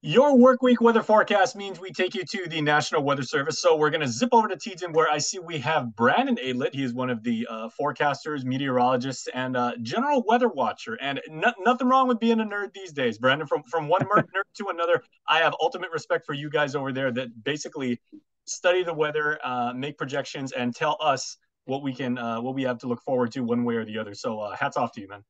Your work week weather forecast means we take you to the National Weather Service. So we're going to zip over to Teton, where I see we have Brandon Alet. He is one of the forecasters, meteorologists, and general weather watcher. And nothing wrong with being a nerd these days, Brandon. From one nerd to another, I have ultimate respect for you guys over there that basically study the weather, make projections, and tell us what we have to look forward to one way or the other. So hats off to you, man.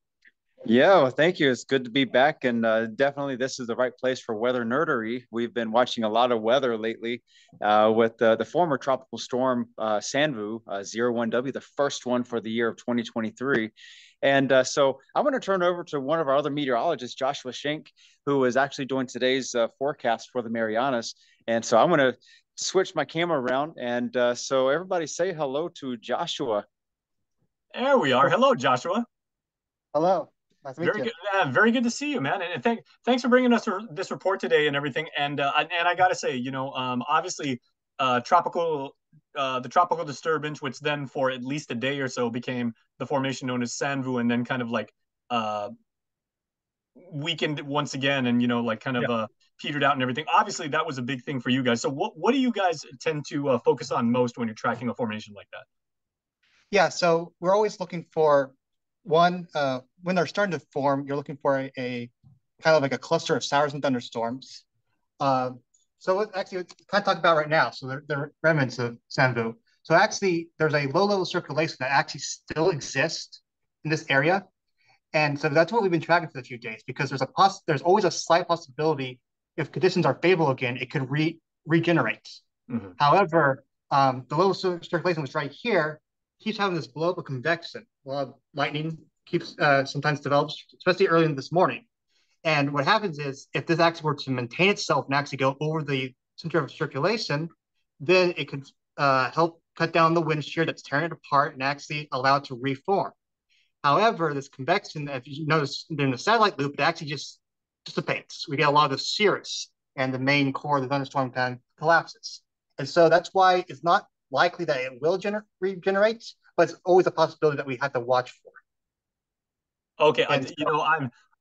Yeah, well, thank you. It's good to be back, and definitely this is the right place for weather nerdery. We've been watching a lot of weather lately with the former tropical storm Sanvu 01W, the first one for the year of 2023. And so I'm going to turn over to one of our other meteorologists, Joshua Shenk, who is actually doing today's forecast for the Marianas. And so I'm going to switch my camera around, and so everybody say hello to Joshua. There we are. Hello, Joshua. Hello, nice to meet Very you. good. Very good to see you, man. And thanks for bringing us this report today and everything. And I gotta say, obviously, tropical, the tropical disturbance, which then for at least a day or so became the formation known as Sanvu, and then kind of like uh, weakened once again, and like kind of Yeah. petered out and everything. Obviously, that was a big thing for you guys. So what do you guys tend to focus on most when you're tracking a formation like that? Yeah, so we're always looking for one, when they're starting to form, you're looking for a kind of like a cluster of showers and thunderstorms. So actually, let's kind of talk about right now. So they're remnants of Sanvu. So actually, there's a low-level circulation that actually still exists in this area. And so that's what we've been tracking for a few days because there's always a slight possibility if conditions are favorable again, it could regenerate. Mm-hmm. However, the low circulation was right here keeps having this blow up of convection. Well, lightning keeps sometimes develops, especially early in this morning. And what happens is if this actually were to maintain itself and actually go over the center of circulation, then it could help cut down the wind shear that's tearing it apart and actually allow it to reform. However, this convection, if you notice during the satellite loop, it actually just dissipates. We get a lot of cirrus, and the main core of the thunderstorm pan collapses. And so that's why it's not likely that it will regenerate, but it's always a possibility that we have to watch for. Okay, And so,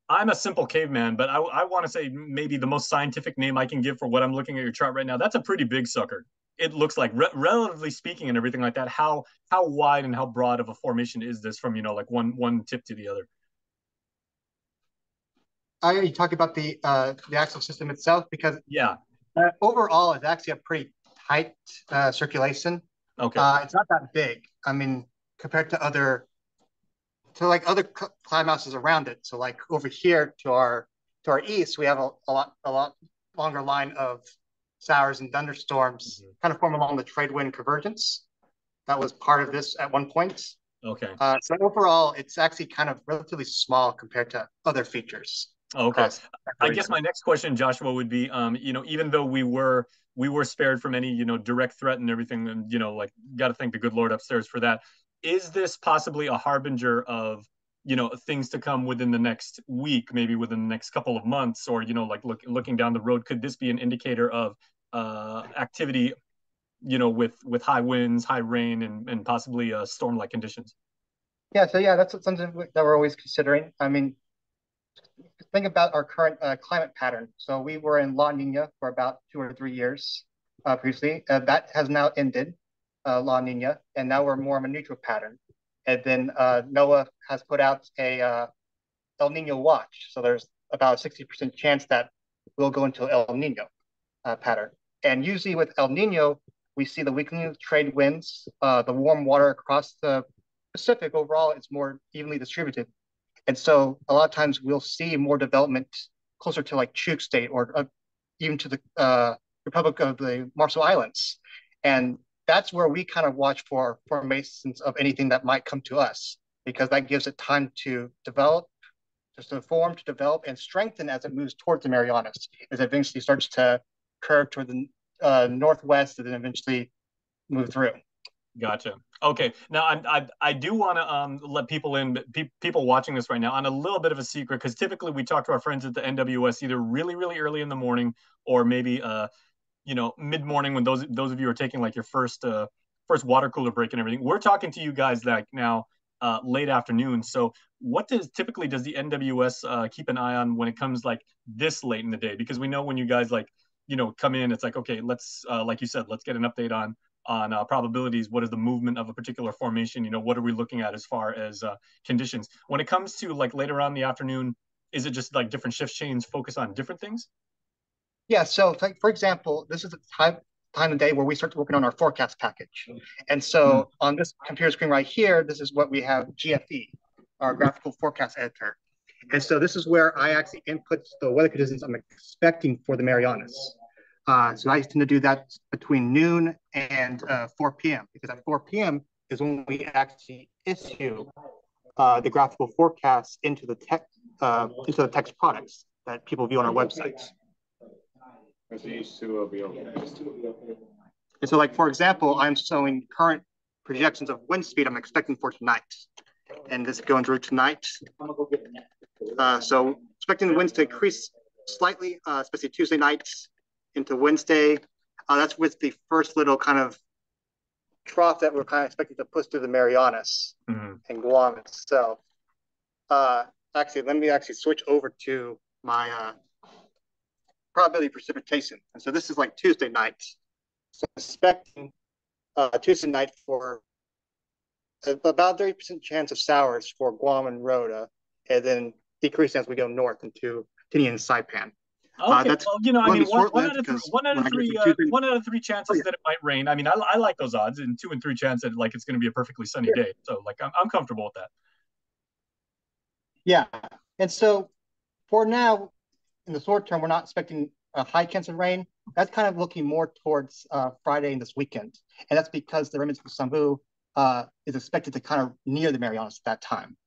I'm a simple caveman, but I want to say maybe the most scientific name I can give for what I'm looking at your chart right now. That's a pretty big sucker. It looks like, relatively speaking, and everything like that. How wide and how broad of a formation is this from like one tip to the other? you talk about the axle system itself because Yeah. overall it's actually a pretty tight circulation. Okay. It's not that big. I mean, compared to like other cloud masses around it. So like over here to our east, we have a lot longer line of showers and thunderstorms Mm-hmm. kind of form along the trade wind convergence. That was part of this at one point. Okay. So overall, it's actually kind of relatively small compared to other features Okay. across the I guess region. my next question, Joshua, would be, even though we were spared from any, direct threat and everything, and like, got to thank the good Lord upstairs for that. Is this possibly a harbinger of, things to come within the next week, maybe within the next couple of months, or like looking down the road? Could this be an indicator of activity, with high winds, high rain, and possibly storm-like conditions? Yeah, so yeah, that's something that we're always considering. I mean, think about our current climate pattern. So we were in La Nina for about 2 or 3 years previously. That has now ended, La Nina, and now we're more of a neutral pattern. And then NOAA has put out a El Nino watch. So there's about a 60% chance that we'll go into El Nino pattern. And usually with El Nino, we see the weakening of trade winds, the warm water across the Pacific overall is more evenly distributed. And so a lot of times we'll see more development closer to like Chuuk State or even to the Republic of the Marshall Islands. And that's where we kind of watch for formations of anything that might come to us because that gives it time to develop, just to form, to develop, and strengthen as it moves towards the Marianas, as it eventually starts to curve toward the northwest and then eventually move through. Gotcha. Okay. Now, I do want to let people in, people watching this right now, on a little bit of a secret, because typically we talk to our friends at the NWS either really, really early in the morning, or maybe mid morning, when those of you are taking like your first water cooler break and everything. We're talking to you guys like now late afternoon. So what typically does the NWS keep an eye on when it comes like this late in the day? Because we know when you guys like come in, it's like, okay, let's like you said, let's get an update on probabilities. What is the movement of a particular formation? What are we looking at as far as conditions? When it comes to like later on in the afternoon, is it just like different shift chains focus on different things? Yeah, so like for example, this is the time of day where we start working on our forecast package. And Mm-hmm. so on this computer screen right here, this is what we have GFE, our graphical forecast editor. And so this is where I actually input the weather conditions I'm expecting for the Marianas. So I tend to do that between noon and 4 p.m. because at 4 p.m. is when we actually issue the graphical forecast into the text products that people view on our websites. And so, like for example, I'm showing current projections of wind speed I'm expecting for tonight, and this is going through tonight. So expecting the winds to increase slightly, especially Tuesday nights into Wednesday. That's with the first little kind of trough that we're kind of expecting to push through the Marianas and Guam itself. Actually, let me actually switch over to my probability precipitation. And so this is like Tuesday night. So expecting Tuesday night for about 30% chance of showers for Guam and Rota, and then decreasing as we go north into Tinian and Saipan. Okay, well, I mean, one out of three chances that it might rain. I mean, I like those odds, and 2 and 3 chance that like it's going to be a perfectly sunny day. So like I'm comfortable with that. Yeah, and so for now, in the short term, we're not expecting a high chance of rain. That's kind of looking more towards Friday and this weekend, and that's because the remnants of Sambu is expected to kind of near the Marianas at that time.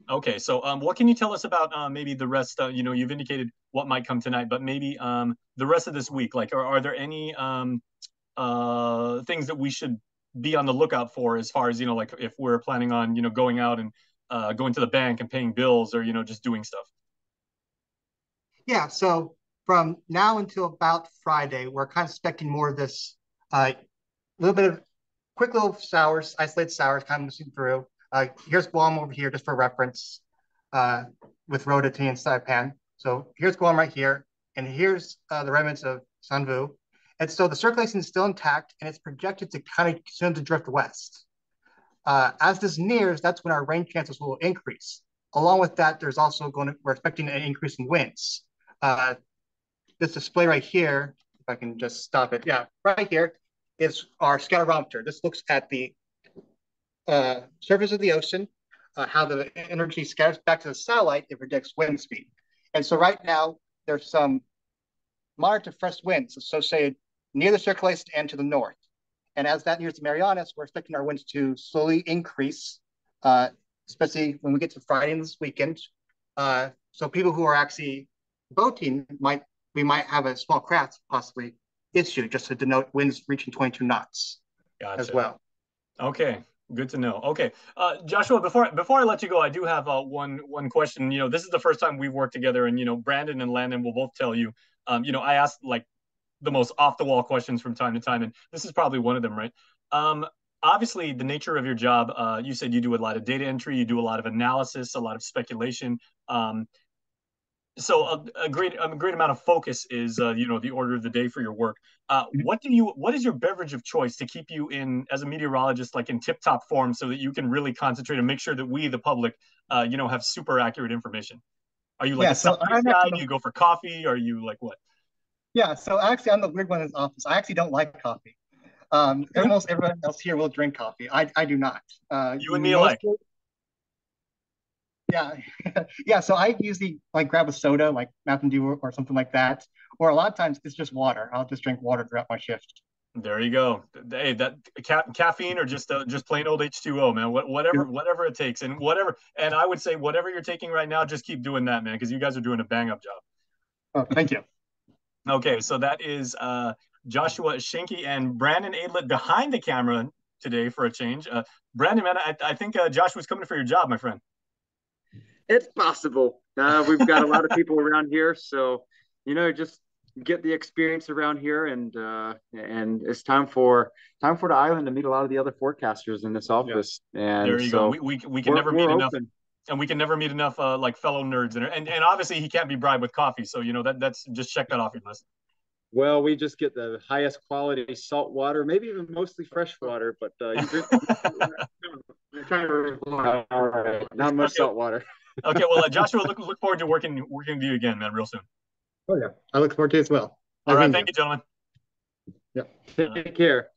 Okay, so what can you tell us about maybe the rest? You've indicated what might come tonight, but maybe the rest of this week. Like, are there any things that we should be on the lookout for as far as like if we're planning on going out and going to the bank and paying bills or just doing stuff? Yeah, so from now until about Friday, we're kind of expecting more of this little bit of quick little showers, isolated showers kind of moving through. Here's Guam over here, just for reference, with Rota and Saipan. So here's Guam right here, and here's the remnants of Sanvu. And so the circulation is still intact, and it's projected to kind of soon to drift west. As this nears, that's when our rain chances will increase. Along with that, we're expecting an increase in winds. This display right here, if I can just stop it, yeah, right here is our scatterometer. This looks at the surface of the ocean, how the energy scatters back to the satellite. It predicts wind speed. And so right now, there's some moderate to fresh winds associated near the circulation and to the north. And as that nears the Marianas, we're expecting our winds to slowly increase, especially when we get to Friday and this weekend. So people who are actually boating we might have a small craft possibly issued just to denote winds reaching 22 knots as well. Okay, good to know. Okay, Joshua, before I let you go, I do have one question. This is the first time we've worked together, and Brandon and Landon will both tell you. I asked like the most off the wall questions from time to time, and this is probably one of them, right? Obviously, the nature of your job, you said you do a lot of data entry, you do a lot of analysis, a lot of speculation. So a great amount of focus is the order of the day for your work. What is your beverage of choice to keep you in as a meteorologist like in tip top form so that you can really concentrate and make sure that we the public have super accurate information? Are you like a supplement guy? Do you go for coffee? Are you like what? Yeah, so actually I'm the weird one in this office. I actually don't like coffee. Almost everyone else here will drink coffee. I do not. You and me alike. Yeah, yeah. So I usually like grab a soda, like Mountain Dew or something like that. Or a lot of times it's just water. I'll just drink water throughout my shift. There you go. Hey, that caffeine or just plain old H2O, man. Whatever it takes, and whatever. And I would say whatever you're taking right now, just keep doing that, man, because you guys are doing a bang up job. Oh, thank you. Okay, so that is Joshua Shenky and Brandon Aidlet behind the camera today for a change. Brandon, man, I think Joshua's coming for your job, my friend. It's possible. We've got a lot of people around here, so just get the experience around here, and it's time for the island to meet a lot of the other forecasters in this office. Yeah. And there you go. so We can never meet we're enough, open. and we can never meet enough like fellow nerds. And obviously he can't be bribed with coffee, so that's just check that off your list. Well, we just get the highest quality salt water, maybe even mostly fresh water, but you drink. I'm trying to all right, not much Okay. salt water. Okay. Well, Joshua, look forward to working with you again, man, real soon. Oh yeah, I look forward to it as well. All Nice right. meeting Thank you. you, gentlemen. Yeah. Take care.